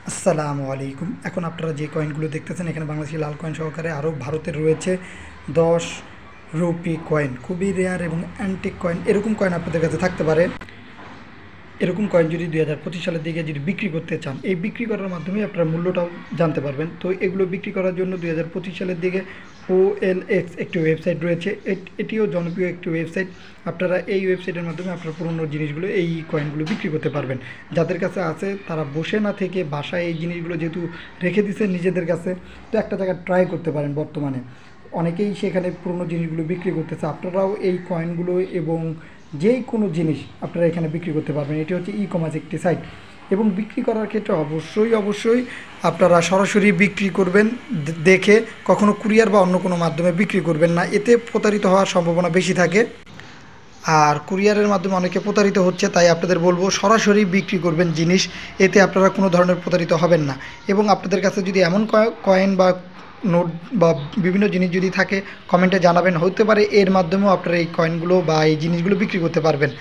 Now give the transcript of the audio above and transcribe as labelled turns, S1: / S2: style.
S1: আসসালামু আলাইকুম। এখন আপনারা যে কয়েনগুলো দেখতেছেন এখানে বাংলাদেশি লাল কয়েন সহকারে আরও ভারতের রয়েছে 10 রুপি কয়েন, খুবই রেয়ার এবং অ্যান্টিক কয়েন। এরকম কয়েন আপনাদের কাছে থাকতে পারে। এরকম কয়েন যদি 2025 সালের দিকে যদি বিক্রি করতে চান, এই বিক্রি করার মাধ্যমে আপনারা মূল্যটাও জানতে পারবেন। তো এগুলো বিক্রি করার জন্য 2025 সালের দিকে OLX একটি ওয়েবসাইট রয়েছে। এটিও জনপ্রিয় একটি ওয়েবসাইট। আপনারা এই ওয়েবসাইটের মাধ্যমে আপনার পুরনো জিনিসগুলো, এই কয়েনগুলো বিক্রি করতে পারবেন। যাদের কাছে আছে তারা বসে না থেকে বাসায় এই জিনিসগুলো যেহেতু রেখে দিচ্ছে নিজেদের কাছে, তো একটা জায়গায় ট্রাই করতে পারেন। বর্তমানে অনেকেই সেখানে পুরনো জিনিসগুলো বিক্রি করতেছে। আপনারাও এই কয়েনগুলো এবং যেই কোনো জিনিস আপনারা এখানে বিক্রি করতে পারবেন। এটি হচ্ছে ই-কমার্স একটি সাইট, এবং বিক্রি করার ক্ষেত্রে অবশ্যই আপনারা সরাসরি বিক্রি করবেন দেখে, কখনো কুরিয়ার বা অন্য কোনো মাধ্যমে বিক্রি করবেন না, এতে প্রতারিত হওয়ার সম্ভাবনা বেশি থাকে। আর কুরিয়ারের মাধ্যমে অনেকে প্রতারিত হচ্ছে, তাই আপনাদের বলবো সরাসরি বিক্রি করবেন জিনিস, এতে আপনারা কোনো ধরনের প্রতারিত হবেন না। এবং আপনাদের কাছে যদি এমন কয়েন বা নোট বা বিভিন্ন জিনিস যদি থাকে, কমেন্টে জানাবেন। হতে পারে এর মাধ্যমেও আপনারা এই কয়েনগুলো বা এই জিনিসগুলো বিক্রি করতে পারবেন।